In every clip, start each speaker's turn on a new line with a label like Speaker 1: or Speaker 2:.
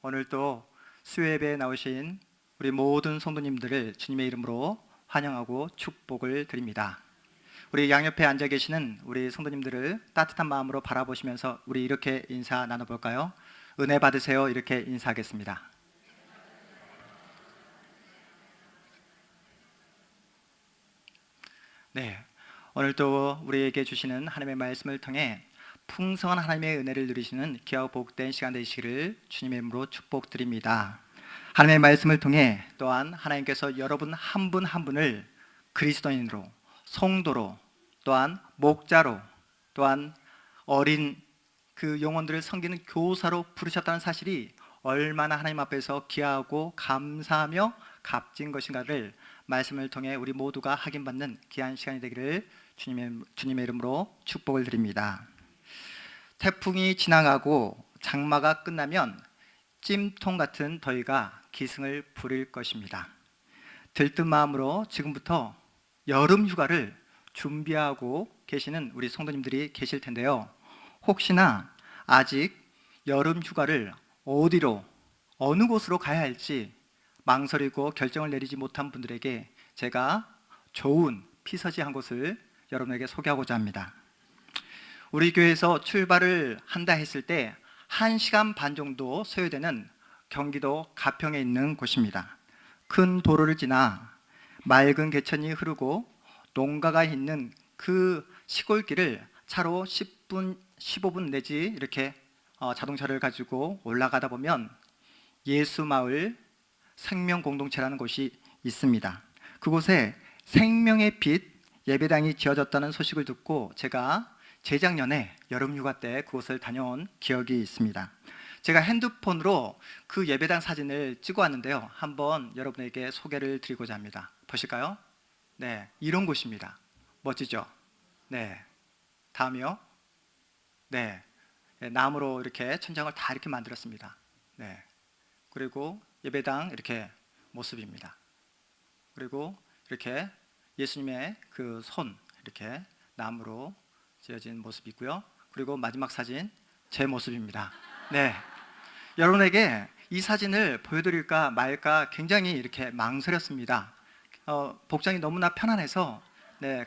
Speaker 1: 오늘도 수요예배에 나오신 우리 모든 성도님들을 주님의 이름으로 환영하고 축복을 드립니다. 우리 양옆에 앉아 계시는 우리 성도님들을 따뜻한 마음으로 바라보시면서 우리 이렇게 인사 나눠볼까요? 은혜 받으세요. 이렇게 인사하겠습니다. 네, 오늘도 우리에게 주시는 하나님의 말씀을 통해 풍성한 하나님의 은혜를 누리시는 귀하고 복된 시간 되시기를 주님의 이름으로 축복드립니다. 하나님의 말씀을 통해 또한 하나님께서 여러분 한 분 한 분을 그리스도인으로, 성도로, 또한 목자로, 또한 어린 그 영혼들을 섬기는 교사로 부르셨다는 사실이 얼마나 하나님 앞에서 귀하고 감사하며 값진 것인가를 말씀을 통해 우리 모두가 확인받는 귀한 시간이 되기를 주님의 이름으로 축복을 드립니다. 태풍이 지나가고 장마가 끝나면 찜통 같은 더위가 기승을 부릴 것입니다. 들뜬 마음으로 지금부터 여름 휴가를 준비하고 계시는 우리 성도님들이 계실 텐데요. 혹시나 아직 여름 휴가를 어디로, 어느 곳으로 가야 할지 망설이고 결정을 내리지 못한 분들에게 제가 좋은 피서지 한 곳을 여러분에게 소개하고자 합니다. 우리 교회에서 출발을 한다 했을 때 1시간 반 정도 소요되는 경기도 가평에 있는 곳입니다. 큰 도로를 지나 맑은 개천이 흐르고 농가가 있는 그 시골길을 차로 10분, 15분 내지 이렇게 자동차를 가지고 올라가다 보면 예수마을 생명공동체라는 곳이 있습니다. 그곳에 생명의 빛 예배당이 지어졌다는 소식을 듣고 제가 재작년에 여름휴가 때 그곳을 다녀온 기억이 있습니다. 제가 핸드폰으로 그 예배당 사진을 찍어 왔는데요. 한번 여러분에게 소개를 드리고자 합니다. 보실까요? 네, 이런 곳입니다. 멋지죠? 네, 다음이요. 네, 나무로 이렇게 천장을 다 이렇게 만들었습니다. 네, 그리고 예배당 이렇게 모습입니다. 그리고 이렇게 예수님의 그 손 이렇게 나무로 지어진 모습이 있고요. 그리고 마지막 사진 제 모습입니다. 네, 여러분에게 이 사진을 보여드릴까 말까 굉장히 이렇게 망설였습니다. 복장이 너무나 편안해서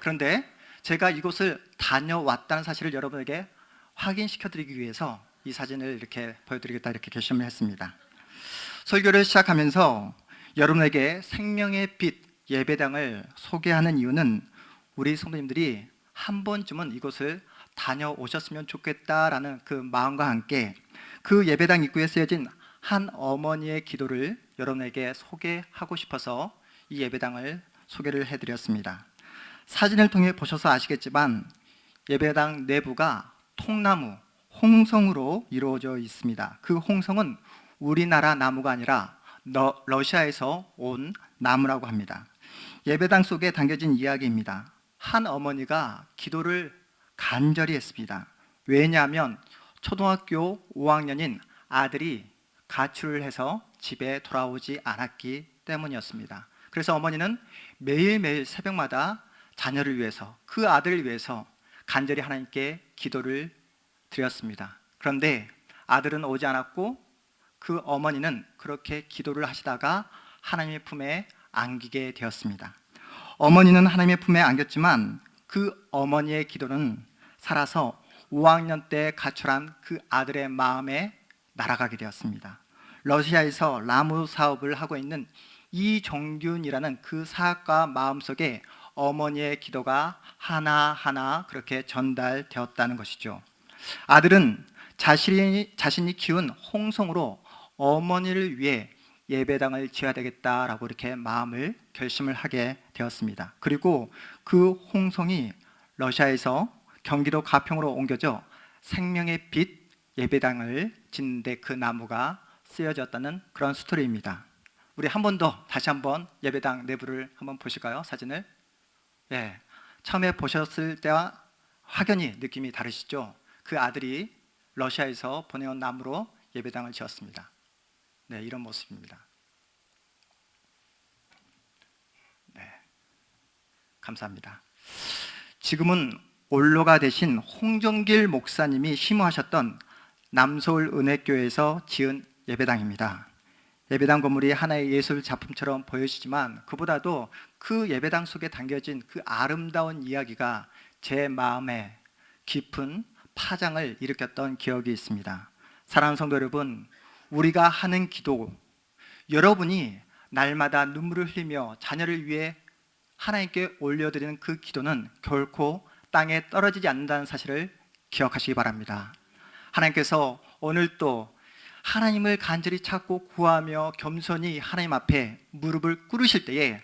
Speaker 1: 그런데 제가 이곳을 다녀왔다는 사실을 여러분에게 확인시켜드리기 위해서 이 사진을 이렇게 보여드리겠다 이렇게 결심을 했습니다. 설교를 시작하면서 여러분에게 생명의 빛 예배당을 소개하는 이유는 우리 성도님들이 한 번쯤은 이곳을 다녀오셨으면 좋겠다라는 그 마음과 함께 그 예배당 입구에 쓰여진 한 어머니의 기도를 여러분에게 소개하고 싶어서 이 예배당을 소개를 해드렸습니다. 사진을 통해 보셔서 아시겠지만 예배당 내부가 통나무, 홍성으로 이루어져 있습니다. 그 홍성은 우리나라 나무가 아니라 러시아에서 온 나무라고 합니다. 예배당 속에 담겨진 이야기입니다. 한 어머니가 기도를 간절히 했습니다. 왜냐하면 초등학교 5학년인 아들이 가출을 해서 집에 돌아오지 않았기 때문이었습니다. 그래서 어머니는 매일매일 새벽마다 자녀를 위해서, 그 아들을 위해서 간절히 하나님께 기도를 드렸습니다. 그런데 아들은 오지 않았고 그 어머니는 그렇게 기도를 하시다가 하나님의 품에 안기게 되었습니다. 어머니는 하나님의 품에 안겼지만 그 어머니의 기도는 살아서 5학년 때 가출한 그 아들의 마음에 날아가게 되었습니다. 러시아에서 나무 사업을 하고 있는 이종균이라는 그 사학과 마음속에 어머니의 기도가 하나하나 그렇게 전달되었다는 것이죠. 아들은 자신이 키운 홍성으로 어머니를 위해 예배당을 지어야 되겠다라고 이렇게 마음을 결심을 하게 되었습니다. 그리고 그 홍성이 러시아에서 경기도 가평으로 옮겨져 생명의 빛 예배당을 짓는데 그 나무가 쓰여졌다는 그런 스토리입니다. 우리 한 번 더 다시 한번 예배당 내부를 한번 보실까요? 사진을. 네, 처음에 보셨을 때와 확연히 느낌이 다르시죠? 그 아들이 러시아에서 보내온 나무로 예배당을 지었습니다. 네, 이런 모습입니다. 네, 감사합니다. 지금은 원로가 되신 홍정길 목사님이 심호하셨던 남서울 은혜교회에서 지은 예배당입니다. 예배당 건물이 하나의 예술 작품처럼 보여지지만 그보다도 그 예배당 속에 담겨진 그 아름다운 이야기가 제 마음에 깊은 파장을 일으켰던 기억이 있습니다. 사랑하는 성도 여러분, 우리가 하는 기도, 여러분이 날마다 눈물을 흘리며 자녀를 위해 하나님께 올려드리는 그 기도는 결코 땅에 떨어지지 않는다는 사실을 기억하시기 바랍니다. 하나님께서 오늘도 하나님을 간절히 찾고 구하며 겸손히 하나님 앞에 무릎을 꿇으실 때에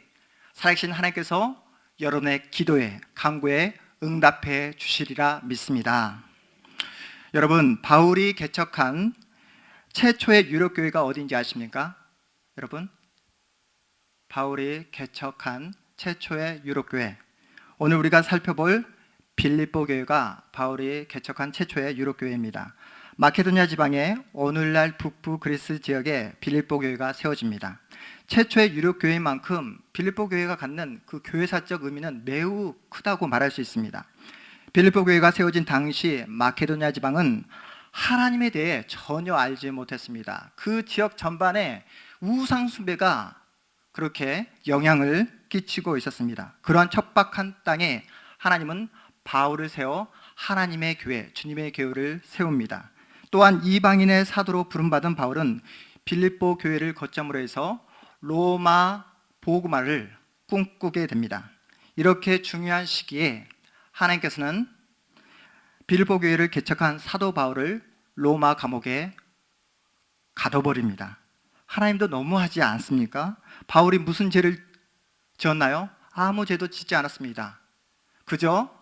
Speaker 1: 살아계신 하나님께서 여러분의 기도에, 간구에 응답해 주시리라 믿습니다. 여러분, 바울이 개척한 최초의 유럽교회가 어디인지 아십니까? 여러분, 바울이 개척한 최초의 유럽교회, 오늘 우리가 살펴볼 빌립보 교회가 바울이 개척한 최초의 유럽교회입니다. 마케도니아 지방의 오늘날 북부 그리스 지역에 빌립보 교회가 세워집니다. 최초의 유럽교회인 만큼 빌립보 교회가 갖는 그 교회사적 의미는 매우 크다고 말할 수 있습니다. 빌립보 교회가 세워진 당시 마케도니아 지방은 하나님에 대해 전혀 알지 못했습니다. 그 지역 전반에 우상 숭배가 그렇게 영향을 끼치고 있었습니다. 그러한 척박한 땅에 하나님은 바울을 세워 하나님의 교회, 주님의 교회를 세웁니다. 또한 이방인의 사도로 부름받은 바울은 빌립보 교회를 거점으로 해서 로마 복음화를 꿈꾸게 됩니다. 이렇게 중요한 시기에 하나님께서는 빌립보 교회를 개척한 사도 바울을 로마 감옥에 가둬버립니다. 하나님도 너무하지 않습니까? 바울이 무슨 죄를 지었나요? 아무 죄도 짓지 않았습니다. 그저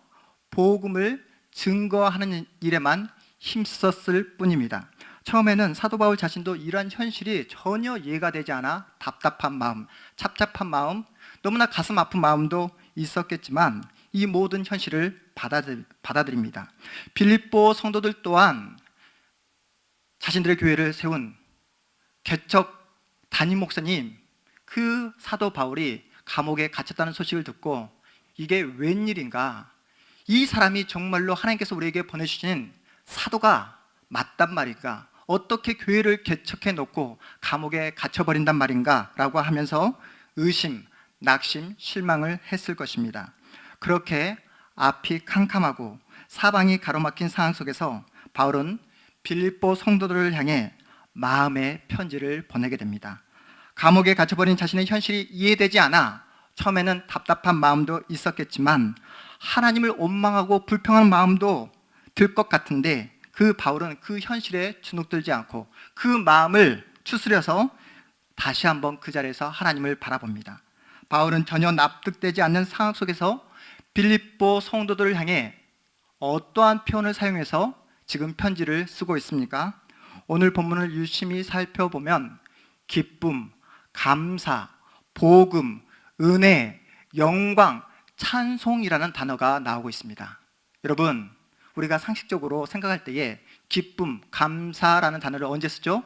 Speaker 1: 복음을 증거하는 일에만 힘썼을 뿐입니다. 처음에는 사도 바울 자신도 이러한 현실이 전혀 이해가 되지 않아 답답한 마음, 착잡한 마음, 너무나 가슴 아픈 마음도 있었겠지만 이 모든 현실을 받아들입니다. 빌립보 성도들 또한 자신들의 교회를 세운 개척 담임 목사님, 그 사도 바울이 감옥에 갇혔다는 소식을 듣고 이게 웬일인가, 이 사람이 정말로 하나님께서 우리에게 보내주신 사도가 맞단 말인가, 어떻게 교회를 개척해 놓고 감옥에 갇혀버린단 말인가 라고 하면서 의심, 낙심, 실망을 했을 것입니다. 그렇게 앞이 캄캄하고 사방이 가로막힌 상황 속에서 바울은 빌립보 성도들을 향해 마음의 편지를 보내게 됩니다. 감옥에 갇혀버린 자신의 현실이 이해되지 않아 처음에는 답답한 마음도 있었겠지만 하나님을 원망하고 불평하는 마음도 들 것 같은데 그 바울은 그 현실에 주눅들지 않고 그 마음을 추스려서 다시 한번 그 자리에서 하나님을 바라봅니다. 바울은 전혀 납득되지 않는 상황 속에서 빌립보 성도들을 향해 어떠한 표현을 사용해서 지금 편지를 쓰고 있습니까? 오늘 본문을 유심히 살펴보면 기쁨, 감사, 복음, 은혜, 영광, 찬송이라는 단어가 나오고 있습니다. 여러분, 우리가 상식적으로 생각할 때에 기쁨, 감사라는 단어를 언제 쓰죠?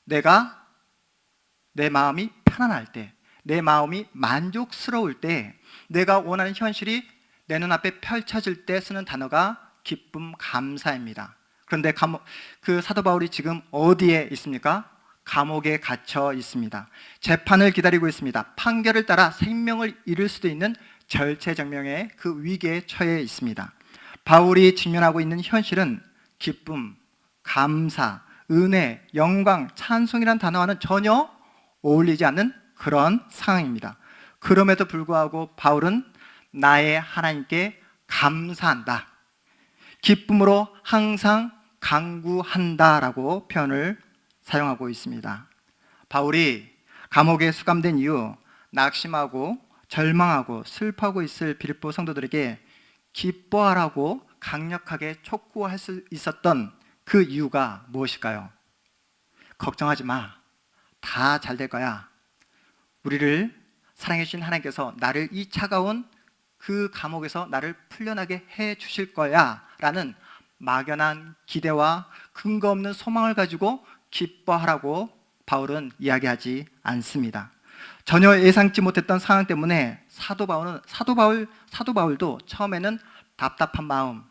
Speaker 1: 내 마음이 편안할 때, 내 마음이 만족스러울 때, 내가 원하는 현실이 내 눈앞에 펼쳐질 때 쓰는 단어가 기쁨, 감사입니다. 그런데 그 사도 바울이 지금 어디에 있습니까? 감옥에 갇혀 있습니다. 재판을 기다리고 있습니다. 판결을 따라 생명을 잃을 수도 있는 절체절명의 그 위기에 처해 있습니다. 바울이 직면하고 있는 현실은 기쁨, 감사, 은혜, 영광, 찬송이라는 단어와는 전혀 어울리지 않는 그런 상황입니다. 그럼에도 불구하고 바울은 나의 하나님께 감사한다, 기쁨으로 항상 간구한다라고 표현을 사용하고 있습니다. 바울이 감옥에 수감된 이후 낙심하고 절망하고 슬퍼하고 있을 빌립보 성도들에게 기뻐하라고 강력하게 촉구할 수 있었던 그 이유가 무엇일까요? 걱정하지 마, 다 잘 될 거야, 우리를 사랑해 주신 하나님께서 나를 이 차가운 그 감옥에서 나를 풀려나게 해 주실 거야 라는 막연한 기대와 근거 없는 소망을 가지고 기뻐하라고 바울은 이야기하지 않습니다. 전혀 예상치 못했던 상황 때문에 사도 바울도 처음에는 답답한 마음,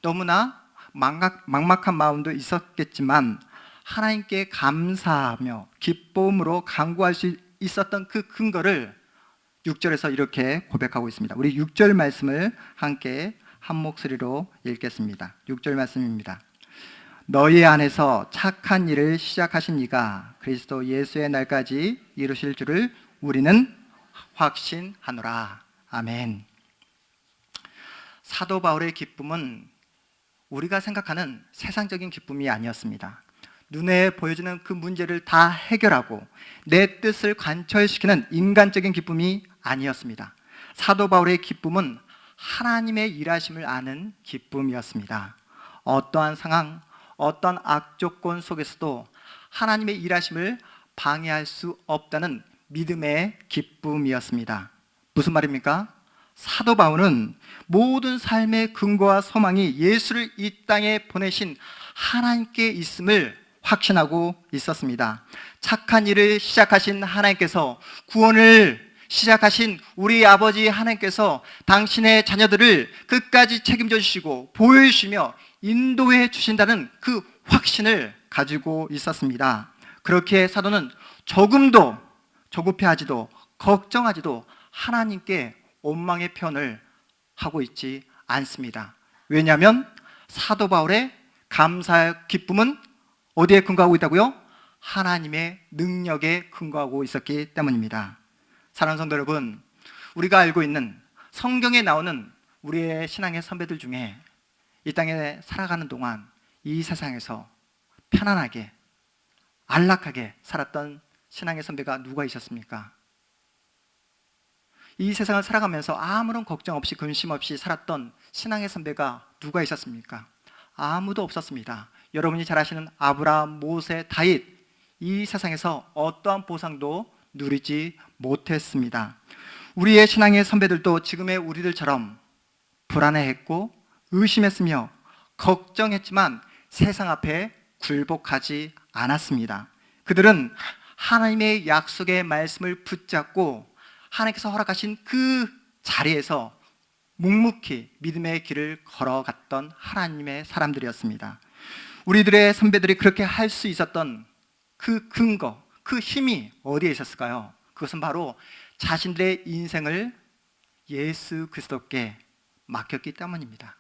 Speaker 1: 너무나 막막한 마음도 있었겠지만 하나님께 감사하며 기쁨으로 간구할 수 있었던 그 근거를 6절에서 이렇게 고백하고 있습니다. 우리 6절 말씀을 함께 한 목소리로 읽겠습니다. 6절 말씀입니다. 너희 안에서 착한 일을 시작하신 이가 그리스도 예수의 날까지 이루실 줄을 우리는 확신하노라. 아멘. 사도 바울의 기쁨은 우리가 생각하는 세상적인 기쁨이 아니었습니다. 눈에 보여지는 그 문제를 다 해결하고 내 뜻을 관철시키는 인간적인 기쁨이 아니었습니다. 사도 바울의 기쁨은 하나님의 일하심을 아는 기쁨이었습니다. 어떠한 상황, 어떤 악조건 속에서도 하나님의 일하심을 방해할 수 없다는 믿음의 기쁨이었습니다. 무슨 말입니까? 사도 바울은 모든 삶의 근거와 소망이 예수를 이 땅에 보내신 하나님께 있음을 확신하고 있었습니다. 착한 일을 시작하신 하나님께서, 구원을 시작하신 우리 아버지 하나님께서 당신의 자녀들을 끝까지 책임져 주시고 보여주시며 인도해 주신다는 그 확신을 가지고 있었습니다. 그렇게 사도는 조금도 조급해하지도 걱정하지도 하나님께 원망의 표현을 하고 있지 않습니다. 왜냐하면 사도 바울의 감사의 기쁨은 어디에 근거하고 있다고요? 하나님의 능력에 근거하고 있었기 때문입니다. 사랑하는 성도 여러분, 우리가 알고 있는 성경에 나오는 우리의 신앙의 선배들 중에 이 땅에 살아가는 동안 이 세상에서 편안하게 안락하게 살았던 신앙의 선배가 누가 있었습니까? 이 세상을 살아가면서 아무런 걱정 없이 근심 없이 살았던 신앙의 선배가 누가 있었습니까? 아무도 없었습니다. 여러분이 잘 아시는 아브라함, 모세, 다윗, 이 세상에서 어떠한 보상도 누리지 못했습니다. 우리의 신앙의 선배들도 지금의 우리들처럼 불안해했고 의심했으며 걱정했지만 세상 앞에 굴복하지 않았습니다. 그들은 하나님의 약속의 말씀을 붙잡고 하나님께서 허락하신 그 자리에서 묵묵히 믿음의 길을 걸어갔던 하나님의 사람들이었습니다. 우리들의 선배들이 그렇게 할 수 있었던 그 근거, 그 힘이 어디에 있었을까요? 그것은 바로 자신들의 인생을 예수 그리스도께 맡겼기 때문입니다.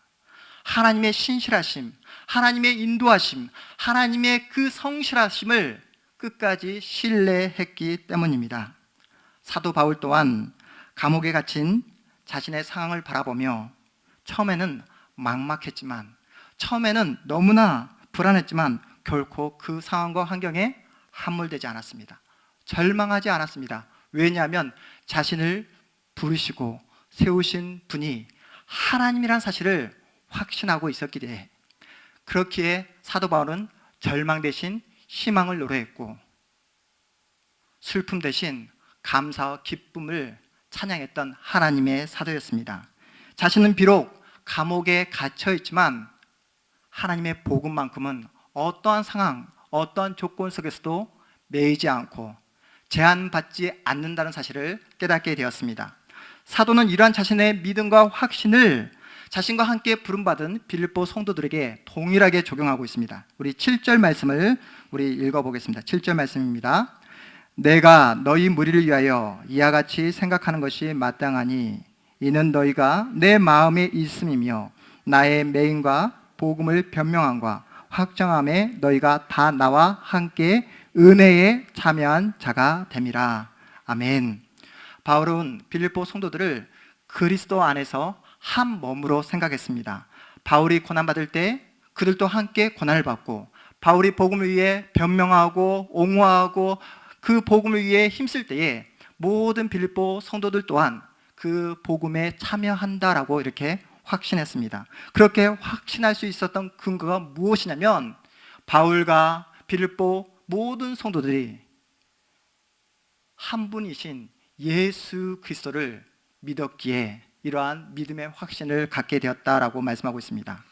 Speaker 1: 하나님의 신실하심, 하나님의 인도하심, 하나님의 그 성실하심을 끝까지 신뢰했기 때문입니다. 사도 바울 또한 감옥에 갇힌 자신의 상황을 바라보며 처음에는 막막했지만, 처음에는 너무나 불안했지만 결코 그 상황과 환경에 함몰되지 않았습니다. 절망하지 않았습니다. 왜냐하면 자신을 부르시고 세우신 분이 하나님이란 사실을 확신하고 있었기에, 그렇기에 사도 바울은 절망 대신 희망을 노래했고 슬픔 대신 감사와 기쁨을 찬양했던 하나님의 사도였습니다. 자신은 비록 감옥에 갇혀 있지만 하나님의 복음만큼은 어떠한 상황, 어떠한 조건 속에서도 매이지 않고 제한받지 않는다는 사실을 깨닫게 되었습니다. 사도는 이러한 자신의 믿음과 확신을 자신과 함께 부름받은 빌립보 성도들에게 동일하게 적용하고 있습니다. 우리 7절 말씀을 우리 읽어보겠습니다. 7절 말씀입니다. 내가 너희 무리를 위하여 이와 같이 생각하는 것이 마땅하니 이는 너희가 내 마음에 있음이며 나의 매임과 복음을 변명함과 확정함에 너희가 다 나와 함께 은혜에 참여한 자가 됨이라. 아멘. 바울은 빌립보 성도들을 그리스도 안에서 한 몸으로 생각했습니다. 바울이 고난받을 때 그들도 함께 고난을 받고, 바울이 복음을 위해 변명하고 옹호하고 그 복음을 위해 힘쓸 때에 모든 빌립보 성도들 또한 그 복음에 참여한다라고 이렇게 확신했습니다. 그렇게 확신할 수 있었던 근거가 무엇이냐면, 바울과 빌립보 모든 성도들이 한 분이신 예수 그리스도를 믿었기에 이러한 믿음의 확신을 갖게 되었다라고 말씀하고 있습니다.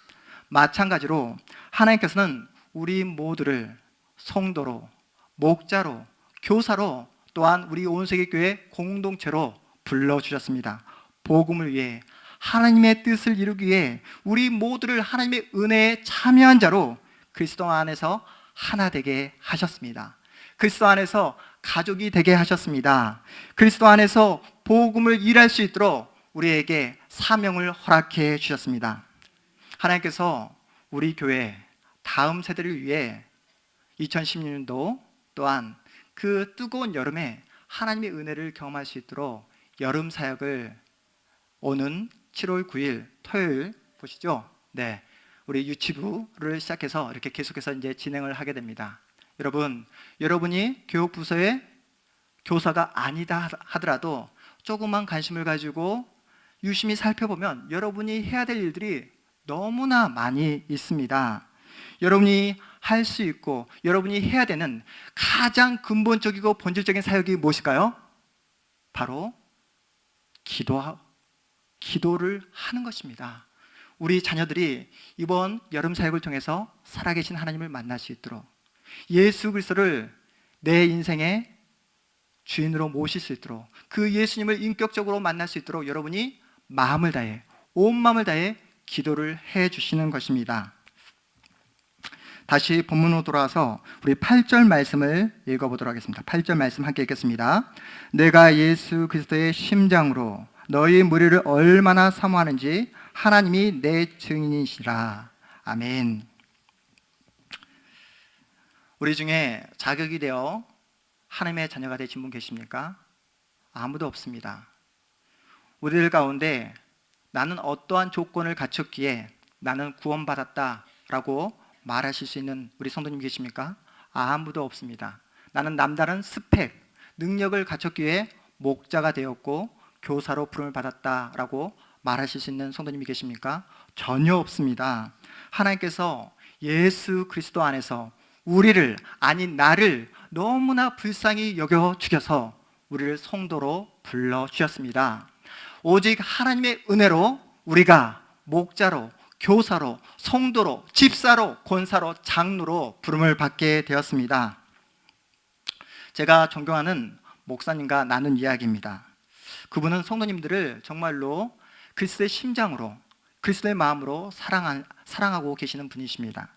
Speaker 1: 마찬가지로 하나님께서는 우리 모두를 성도로, 목자로, 교사로, 또한 우리 온 세계 교회 공동체로 불러주셨습니다. 복음을 위해, 하나님의 뜻을 이루기 위해 우리 모두를 하나님의 은혜에 참여한 자로 그리스도 안에서 하나 되게 하셨습니다. 그리스도 안에서 가족이 되게 하셨습니다. 그리스도 안에서 복음을 일할 수 있도록 우리에게 사명을 허락해 주셨습니다. 하나님께서 우리 교회 다음 세대를 위해 2016년도 또한 그 뜨거운 여름에 하나님의 은혜를 경험할 수 있도록 여름 사역을 오는 7월 9일 토요일 보시죠. 네, 우리 유치부를 시작해서 이렇게 계속해서 이제 진행을 하게 됩니다. 여러분이 교육부서의 교사가 아니다 하더라도 조금만 관심을 가지고 유심히 살펴보면 여러분이 해야 될 일들이 너무나 많이 있습니다. 여러분이 할 수 있고 여러분이 해야 되는 가장 근본적이고 본질적인 사역이 무엇일까요? 바로 기도를 하는 것입니다. 우리 자녀들이 이번 여름 사역을 통해서 살아계신 하나님을 만날 수 있도록 예수 그리스도를 내 인생의 주인으로 모실 수 있도록 그 예수님을 인격적으로 만날 수 있도록 여러분이 마음을 다해 온 마음을 다해 기도를 해 주시는 것입니다. 다시 본문으로 돌아와서 우리 8절 말씀을 읽어보도록 하겠습니다. 8절 말씀 함께 읽겠습니다. 내가 예수 그리스도의 심장으로 너희 무리를 얼마나 사모하는지 하나님이 내 증인이시라. 아멘. 우리 중에 자격이 되어 하나님의 자녀가 되신 분 계십니까? 아무도 없습니다. 우리들 가운데 나는 어떠한 조건을 갖췄기에 나는 구원받았다라고 말하실 수 있는 우리 성도님 계십니까? 아무도 없습니다. 나는 남다른 스펙, 능력을 갖췄기에 목자가 되었고 교사로 부름을 받았다라고 말하실 수 있는 성도님이 계십니까? 전혀 없습니다. 하나님께서 예수 그리스도 안에서 우리를, 아니 나를 너무나 불쌍히 여겨 주셔서 우리를 성도로 불러주셨습니다. 오직 하나님의 은혜로 우리가 목자로, 교사로, 성도로, 집사로, 권사로, 장로로 부름을 받게 되었습니다. 제가 존경하는 목사님과 나눈 이야기입니다. 그분은 성도님들을 정말로 그리스도의 심장으로, 그리스도의 마음으로 사랑하고 계시는 분이십니다.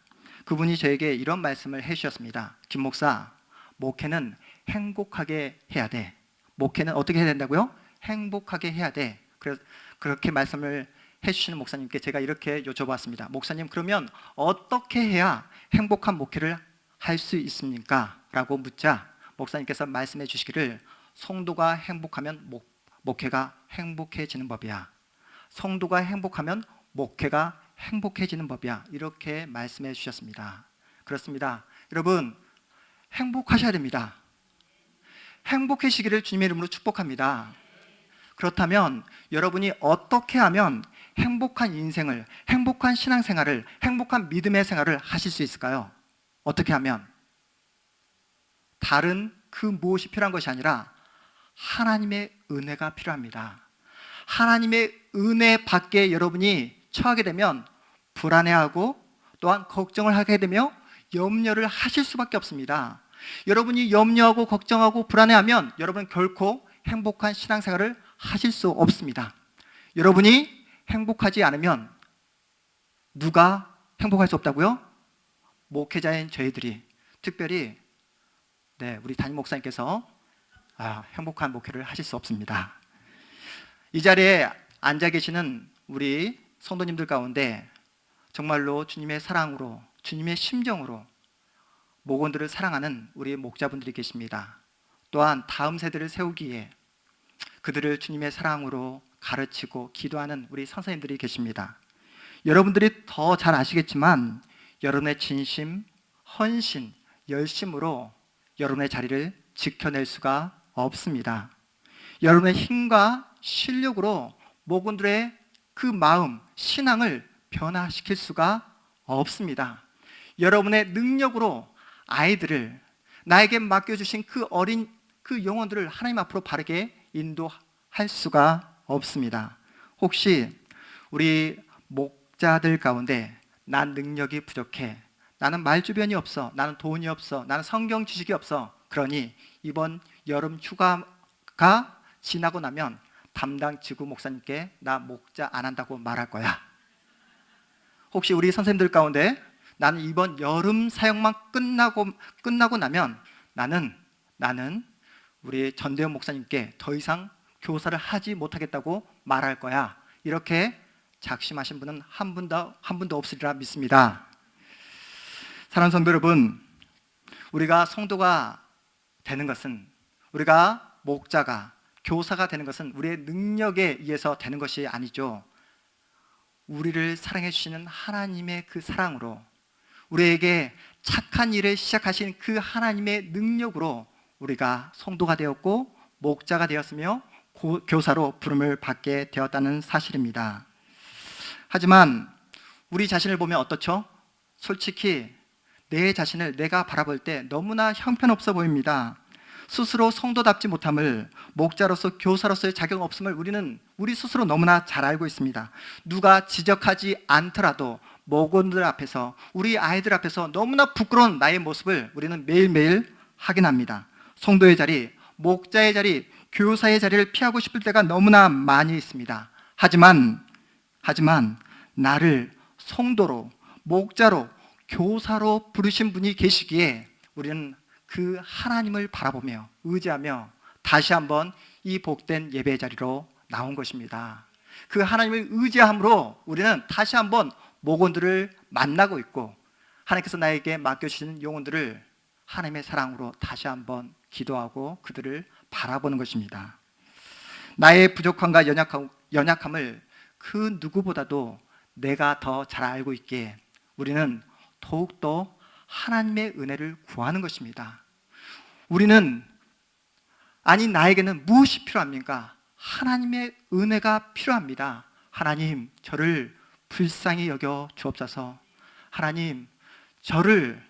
Speaker 1: 그분이 저에게 이런 말씀을 해주셨습니다. 김 목사, 목회는 행복하게 해야 돼. 목회는 어떻게 해야 된다고요? 행복하게 해야 돼. 그래서 그렇게 말씀을 해주시는 목사님께 제가 이렇게 여쭤봤습니다. 목사님, 그러면 어떻게 해야 행복한 목회를 할 수 있습니까? 라고 묻자 목사님께서 말씀해 주시기를 성도가 행복하면 목회가 행복해지는 법이야. 성도가 행복하면 목회가 행복해지는 법이야. 이렇게 말씀해 주셨습니다. 그렇습니다. 여러분, 행복하셔야 됩니다. 행복해지기를 주님의 이름으로 축복합니다. 그렇다면 여러분이 어떻게 하면 행복한 인생을, 행복한 신앙생활을, 행복한 믿음의 생활을 하실 수 있을까요? 어떻게 하면? 다른 그 무엇이 필요한 것이 아니라 하나님의 은혜가 필요합니다. 하나님의 은혜 밖에 여러분이 처하게 되면 불안해하고 또한 걱정을 하게 되며 염려를 하실 수밖에 없습니다. 여러분이 염려하고 걱정하고 불안해하면 여러분은 결코 행복한 신앙생활을 하실 수 없습니다. 여러분이 행복하지 않으면 누가 행복할 수 없다고요? 목회자인 저희들이, 특별히 우리 담임 목사님께서 행복한 목회를 하실 수 없습니다. 이 자리에 앉아 계시는 우리 성도님들 가운데 정말로 주님의 사랑으로, 주님의 심정으로 목원들을 사랑하는 우리 목자분들이 계십니다. 또한 다음 세대를 세우기에 그들을 주님의 사랑으로 가르치고 기도하는 우리 선생님들이 계십니다. 여러분들이 더 잘 아시겠지만 여러분의 진심, 헌신, 열심으로 여러분의 자리를 지켜낼 수가 없습니다. 여러분의 힘과 실력으로 목원들의 그 마음, 신앙을 변화시킬 수가 없습니다. 여러분의 능력으로 아이들을, 나에게 맡겨주신 그 어린 그 영혼들을 하나님 앞으로 바르게 인도할 수가 없습니다. 혹시 우리 목자들 가운데 난 능력이 부족해, 나는 말주변이 없어, 나는 돈이 없어, 나는 성경 지식이 없어, 그러니 이번 여름 휴가가 지나고 나면 담당 지구 목사님께 나 목자 안 한다고 말할 거야. 혹시 우리 선생님들 가운데 나는 이번 여름 사역만 끝나고 나면 나는 우리 전대현 목사님께 더 이상 교사를 하지 못하겠다고 말할 거야. 이렇게 작심하신 분은 한 분도 없으리라 믿습니다. 사랑하는 성도 여러분, 우리가 성도가 되는 것은, 우리가 목자가, 교사가 되는 것은 우리의 능력에 의해서 되는 것이 아니죠. 우리를 사랑해 주시는 하나님의 그 사랑으로, 우리에게 착한 일을 시작하신 그 하나님의 능력으로 우리가 성도가 되었고 목자가 되었으며 교사로 부름을 받게 되었다는 사실입니다. 하지만 우리 자신을 보면 어떻죠? 솔직히 내 자신을 내가 바라볼 때 너무나 형편없어 보입니다. 스스로 성도답지 못함을, 목자로서 교사로서의 자격 없음을 우리 스스로 너무나 잘 알고 있습니다. 누가 지적하지 않더라도 목원들 앞에서, 우리 아이들 앞에서 너무나 부끄러운 나의 모습을 우리는 매일매일 확인합니다. 성도의 자리, 목자의 자리, 교사의 자리를 피하고 싶을 때가 너무나 많이 있습니다. 하지만 나를 성도로, 목자로, 교사로 부르신 분이 계시기에 우리는 그 하나님을 바라보며 의지하며 다시 한번 이 복된 예배 자리로 나온 것입니다. 그 하나님을 의지함으로 우리는 다시 한번 목원들을 만나고 있고, 하나님께서 나에게 맡겨주시는 영혼들을 하나님의 사랑으로 다시 한번 기도하고 그들을 바라보는 것입니다. 나의 부족함과 연약함을 그 누구보다도 내가 더 잘 알고 있기에 우리는 더욱더 하나님의 은혜를 구하는 것입니다. 나에게는 무엇이 필요합니까? 하나님의 은혜가 필요합니다. 하나님, 저를 불쌍히 여겨 주옵소서. 하나님, 저를,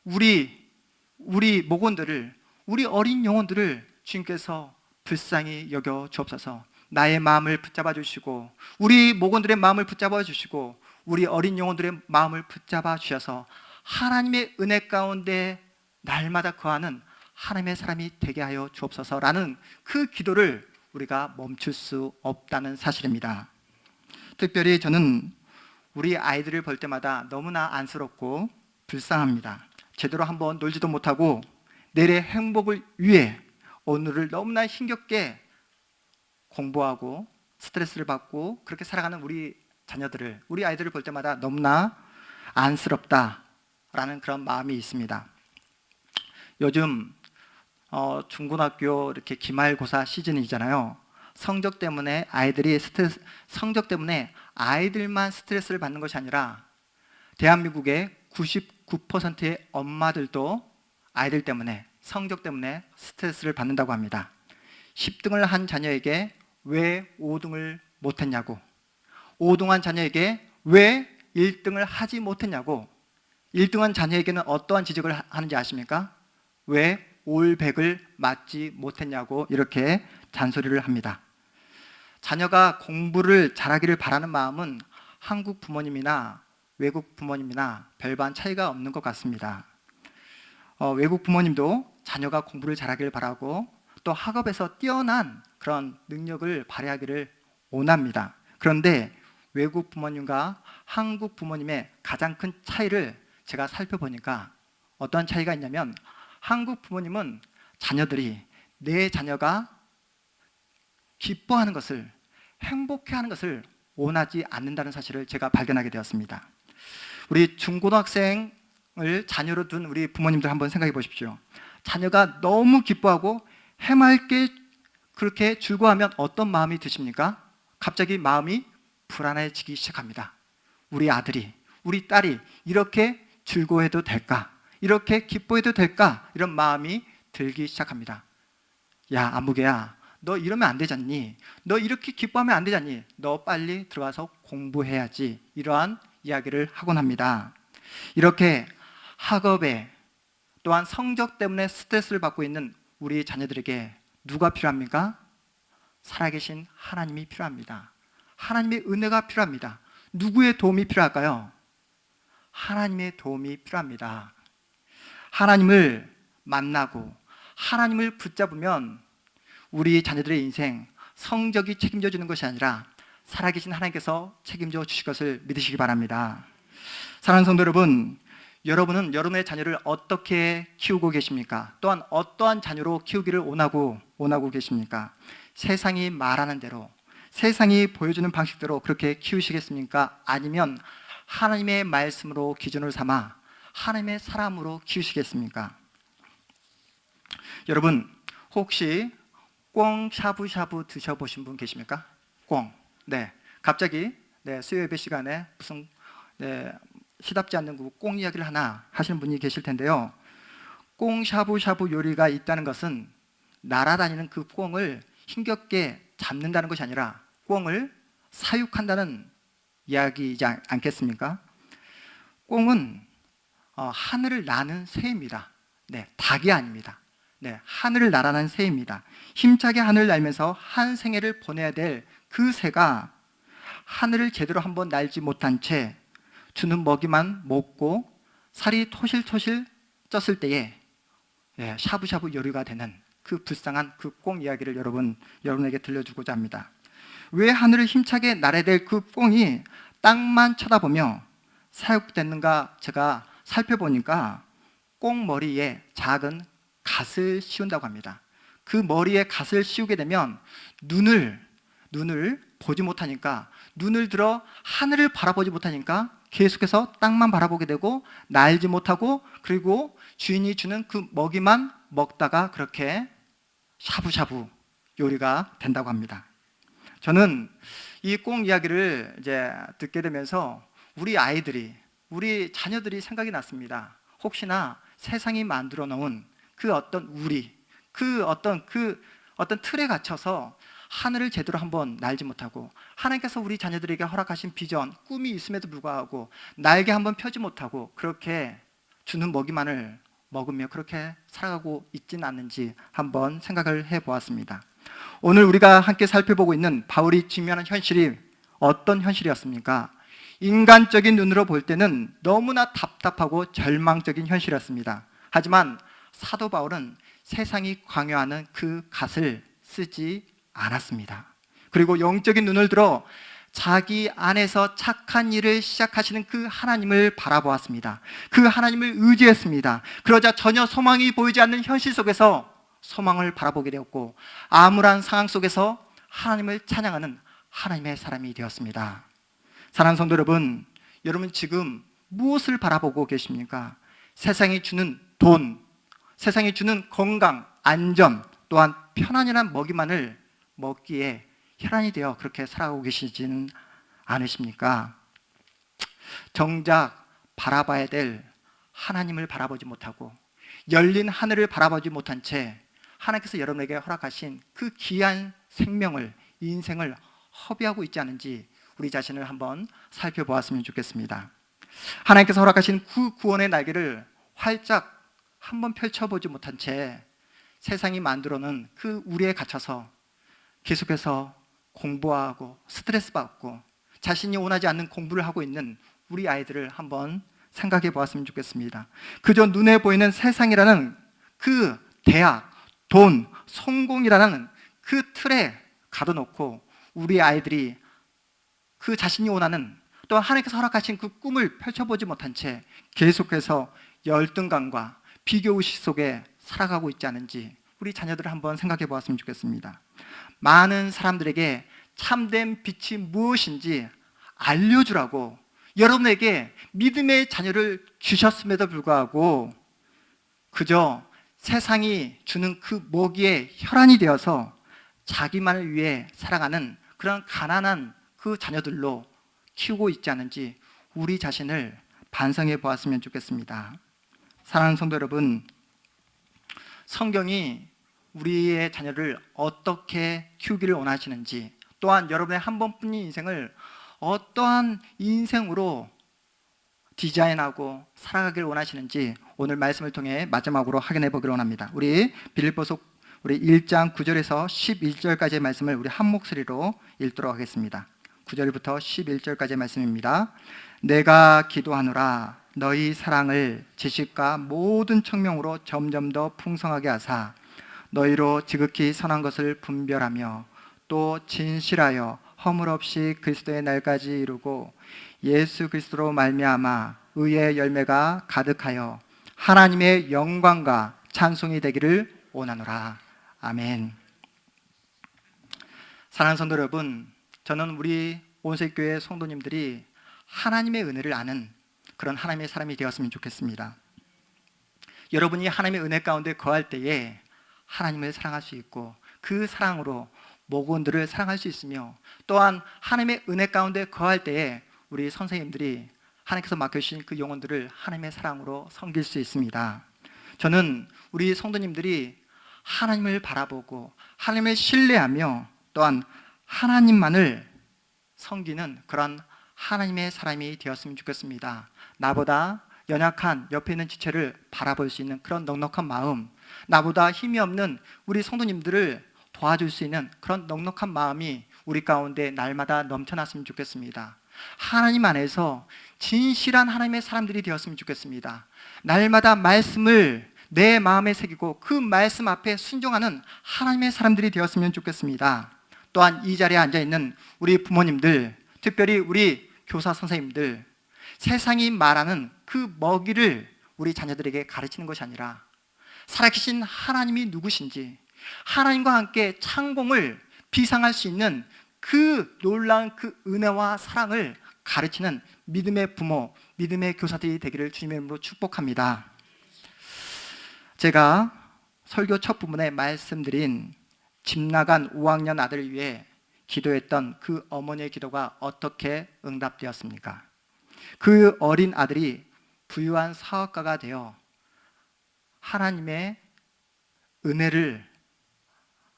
Speaker 1: 우리 목원들을, 우리 어린 영혼들을 주님께서 불쌍히 여겨 주옵소서. 나의 마음을 붙잡아 주시고, 우리 목원들의 마음을 붙잡아 주시고, 우리 어린 영혼들의 마음을 붙잡아 주셔서 하나님의 은혜 가운데 날마다 거하는 하나님의 사람이 되게 하여 주옵소서라는 그 기도를 우리가 멈출 수 없다는 사실입니다. 특별히 저는 우리 아이들을 볼 때마다 너무나 안쓰럽고 불쌍합니다. 제대로 한번 놀지도 못하고 내일의 행복을 위해 오늘을 너무나 힘겹게 공부하고 스트레스를 받고 그렇게 살아가는 우리 자녀들을, 우리 아이들을 볼 때마다 너무나 안쓰럽다라는 그런 마음이 있습니다. 요즘 중고등학교 이렇게 기말고사 시즌이잖아요. 성적 때문에 아이들만 스트레스를 받는 것이 아니라 대한민국의 99%의 엄마들도 아이들 때문에, 성적 때문에 스트레스를 받는다고 합니다. 10등을 한 자녀에게 왜 5등을 못했냐고, 5등한 자녀에게 왜 1등을 하지 못했냐고, 1등한 자녀에게는 어떠한 지적을 하는지 아십니까? 왜 올백을 맞지 못했냐고 이렇게 잔소리를 합니다. 자녀가 공부를 잘하기를 바라는 마음은 한국 부모님이나 외국 부모님이나 별반 차이가 없는 것 같습니다. 외국 부모님도 자녀가 공부를 잘하기를 바라고 또 학업에서 뛰어난 그런 능력을 발휘하기를 원합니다. 그런데 외국 부모님과 한국 부모님의 가장 큰 차이를 제가 살펴보니까 어떤 차이가 있냐면, 한국 부모님은 내 자녀가 기뻐하는 것을, 행복해하는 것을 원하지 않는다는 사실을 제가 발견하게 되었습니다. 우리 중고등학생을 자녀로 둔 우리 부모님들 한번 생각해 보십시오. 자녀가 너무 기뻐하고 해맑게 그렇게 즐거워하면 어떤 마음이 드십니까? 갑자기 마음이 불안해지기 시작합니다. 우리 아들이, 우리 딸이 이렇게 즐거워해도 될까? 이렇게 기뻐해도 될까? 이런 마음이 들기 시작합니다. 야, 안무개야, 너 이러면 안 되잖니? 너 이렇게 기뻐하면 안 되잖니? 너 빨리 들어가서 공부해야지. 이러한 이야기를 하곤 합니다. 이렇게 학업에 또한 성적 때문에 스트레스를 받고 있는 우리 자녀들에게 누가 필요합니까? 살아계신 하나님이 필요합니다. 하나님의 은혜가 필요합니다. 누구의 도움이 필요할까요? 하나님의 도움이 필요합니다. 하나님을 만나고 하나님을 붙잡으면 우리 자녀들의 인생, 성적이 책임져 주는 것이 아니라 살아계신 하나님께서 책임져 주실 것을 믿으시기 바랍니다. 사랑하는 성도 여러분, 여러분은 여러분의 자녀를 어떻게 키우고 계십니까? 또한 어떠한 자녀로 키우기를 원하고 계십니까? 세상이 말하는 대로, 세상이 보여주는 방식대로 그렇게 키우시겠습니까? 아니면 하나님의 말씀으로 기준을 삼아 하나님의 사람으로 키우시겠습니까? 여러분, 혹시 꽁 샤브샤브 드셔보신 분 계십니까? 꽁. 네. 갑자기 수요 예배 시간에 무슨 시답지 않는 꽁 이야기를 하나 하시는 분이 계실 텐데요. 꽁 샤브샤브 요리가 있다는 것은 날아다니는 그 꽁을 힘겹게 잡는다는 것이 아니라 꽁을 사육한다는 이야기이지 않겠습니까? 꽁은 하늘을 나는 새입니다. 닭이 아닙니다. 하늘을 날아가는 새입니다. 힘차게 하늘을 날면서 한 생애를 보내야 될 그 새가 하늘을 제대로 한번 날지 못한 채 주는 먹이만 먹고 살이 토실토실 쪘을 때에 샤브샤브 요리가 되는 그 불쌍한 그 꽁 이야기를 여러분에게 들려주고자 합니다. 왜 하늘을 힘차게 날아야 될 그 꽁이 땅만 쳐다보며 사육됐는가 제가 살펴보니까 꽁 머리에 작은 갓을 씌운다고 합니다. 그 머리에 갓을 씌우게 되면 눈을 보지 못하니까, 눈을 들어 하늘을 바라보지 못하니까 계속해서 땅만 바라보게 되고 날지 못하고, 그리고 주인이 주는 그 먹이만 먹다가 그렇게 샤브샤브 요리가 된다고 합니다. 저는 이 꽁 이야기를 이제 듣게 되면서 우리 자녀들이 생각이 났습니다. 혹시나 세상이 만들어 놓은 그 어떤 어떤 틀에 갇혀서 하늘을 제대로 한번 날지 못하고, 하나님께서 우리 자녀들에게 허락하신 비전, 꿈이 있음에도 불구하고 날개 한번 펴지 못하고 그렇게 주는 먹이만을 먹으며 그렇게 살아가고 있지는 않는지 한번 생각을 해보았습니다. 오늘 우리가 함께 살펴보고 있는 바울이 직면한 현실이 어떤 현실이었습니까? 인간적인 눈으로 볼 때는 너무나 답답하고 절망적인 현실이었습니다. 하지만 사도 바울은 세상이 강요하는 그 갓을 쓰지 않았습니다. 그리고 영적인 눈을 들어 자기 안에서 착한 일을 시작하시는 그 하나님을 바라보았습니다. 그 하나님을 의지했습니다. 그러자 전혀 소망이 보이지 않는 현실 속에서 소망을 바라보게 되었고, 암울한 상황 속에서 하나님을 찬양하는 하나님의 사람이 되었습니다. 사랑하는 성도 여러분, 여러분 지금 무엇을 바라보고 계십니까? 세상이 주는 돈, 세상이 주는 건강, 안전, 또한 편안이란 먹이만을 먹기에 혈안이 되어 그렇게 살아가고 계시지는 않으십니까? 정작 바라봐야 될 하나님을 바라보지 못하고 열린 하늘을 바라보지 못한 채 하나님께서 여러분에게 허락하신 그 귀한 생명을, 인생을 허비하고 있지 않은지 우리 자신을 한번 살펴보았으면 좋겠습니다. 하나님께서 허락하신 그 구원의 날개를 활짝 한번 펼쳐보지 못한 채 세상이 만들어놓은 그 우리에 갇혀서 계속해서 공부하고 스트레스 받고 자신이 원하지 않는 공부를 하고 있는 우리 아이들을 한번 생각해 보았으면 좋겠습니다. 그저 눈에 보이는 세상이라는 그 대학, 돈, 성공이라는 그 틀에 가둬놓고 우리 아이들이 그 자신이 원하는, 또 하나님께서 허락하신 그 꿈을 펼쳐보지 못한 채 계속해서 열등감과 비교의식 속에 살아가고 있지 않은지 우리 자녀들을 한번 생각해 보았으면 좋겠습니다. 많은 사람들에게 참된 빛이 무엇인지 알려주라고 여러분에게 믿음의 자녀를 주셨음에도 불구하고 그저 세상이 주는 그 먹이에 혈안이 되어서 자기만을 위해 살아가는 그런 가난한 그 자녀들로 키우고 있지 않은지 우리 자신을 반성해 보았으면 좋겠습니다. 사랑하는 성도 여러분, 성경이 우리의 자녀를 어떻게 키우기를 원하시는지, 또한 여러분의 한 번뿐인 인생을 어떠한 인생으로 디자인하고 살아가기를 원하시는지 오늘 말씀을 통해 마지막으로 확인해 보기를 원합니다. 우리 빌립보서 1장 9절에서 11절까지의 말씀을 우리 한 목소리로 읽도록 하겠습니다. 9절부터 11절까지의 말씀입니다. 내가 기도하노라 너희 사랑을 지식과 모든 청명으로 점점 더 풍성하게 하사 너희로 지극히 선한 것을 분별하며 또 진실하여 허물 없이 그리스도의 날까지 이루고 예수 그리스도로 말미암아 의의 열매가 가득하여 하나님의 영광과 찬송이 되기를 원하노라. 아멘. 사랑하는 성도 여러분, 저는 우리 온세교회 성도님들이 하나님의 은혜를 아는 그런 하나님의 사람이 되었으면 좋겠습니다. 여러분이 하나님의 은혜 가운데 거할 때에 하나님을 사랑할 수 있고 그 사랑으로 모건들을 사랑할 수 있으며, 또한 하나님의 은혜 가운데 거할 때에 우리 선생님들이 하나님께서 맡겨주신 그 영혼들을 하나님의 사랑으로 섬길 수 있습니다. 저는 우리 성도님들이 하나님을 바라보고 하나님을 신뢰하며 또한 하나님만을 섬기는 그런 하나님의 사람이 되었으면 좋겠습니다. 나보다 연약한 옆에 있는 지체를 바라볼 수 있는 그런 넉넉한 마음, 나보다 힘이 없는 우리 성도님들을 도와줄 수 있는 그런 넉넉한 마음이 우리 가운데 날마다 넘쳐났으면 좋겠습니다. 하나님 안에서 진실한 하나님의 사람들이 되었으면 좋겠습니다. 날마다 말씀을 내 마음에 새기고 그 말씀 앞에 순종하는 하나님의 사람들이 되었으면 좋겠습니다. 또한 이 자리에 앉아있는 우리 부모님들, 특별히 우리 교사 선생님들, 세상이 말하는 그 먹이를 우리 자녀들에게 가르치는 것이 아니라 살아계신 하나님이 누구신지, 하나님과 함께 창공을 비상할 수 있는 그 놀라운 그 은혜와 사랑을 가르치는 믿음의 부모, 믿음의 교사들이 되기를 주님의 이름으로 축복합니다. 제가 설교 첫 부분에 말씀드린 집 나간 5학년 아들을 위해 기도했던 그 어머니의 기도가 어떻게 응답되었습니까? 그 어린 아들이 부유한 사업가가 되어 하나님의 은혜를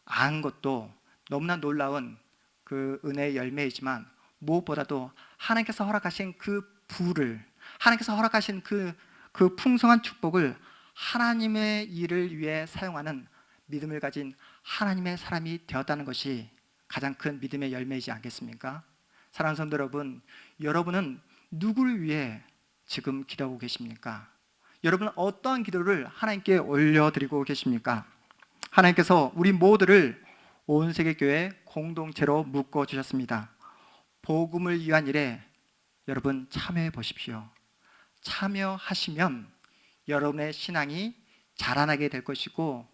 Speaker 1: 안 것도 너무나 놀라운 그 은혜의 열매이지만, 무엇보다도 하나님께서 허락하신 그 부를, 하나님께서 허락하신 그 풍성한 축복을 하나님의 일을 위해 사용하는 믿음을 가진 하나님의 사람이 되었다는 것이 가장 큰 믿음의 열매이지 않겠습니까? 사랑하는 성도 여러분, 여러분은 누구를 위해 지금 기도하고 계십니까? 여러분은 어떠한 기도를 하나님께 올려드리고 계십니까? 하나님께서 우리 모두를 온 세계 교회 공동체로 묶어주셨습니다. 복음을 위한 일에 여러분 참여해 보십시오. 참여하시면 여러분의 신앙이 자라나게 될 것이고,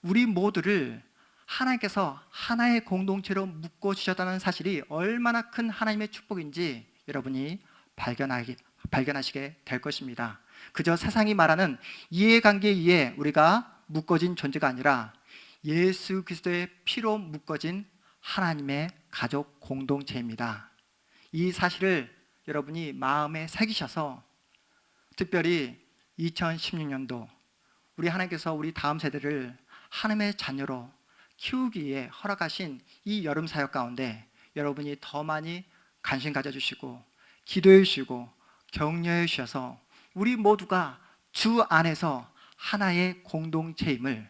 Speaker 1: 우리 모두를 하나님께서 하나의 공동체로 묶어주셨다는 사실이 얼마나 큰 하나님의 축복인지 여러분이 발견하시게 될 것입니다. 그저 세상이 말하는 이해관계에 의해 우리가 묶어진 존재가 아니라 예수 그리스도의 피로 묶어진 하나님의 가족 공동체입니다. 이 사실을 여러분이 마음에 새기셔서 특별히 2016년도 우리 하나님께서 우리 다음 세대를 하나님의 자녀로 키우기 위해 허락하신 이 여름 사역 가운데 여러분이 더 많이 관심 가져주시고 기도해 주시고 격려해 주셔서 우리 모두가 주 안에서 하나의 공동체임을,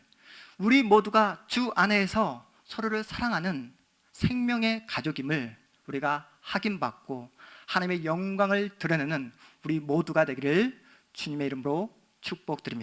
Speaker 1: 우리 모두가 주 안에서 서로를 사랑하는 생명의 가족임을 우리가 확인받고 하나님의 영광을 드러내는 우리 모두가 되기를 주님의 이름으로 축복드립니다.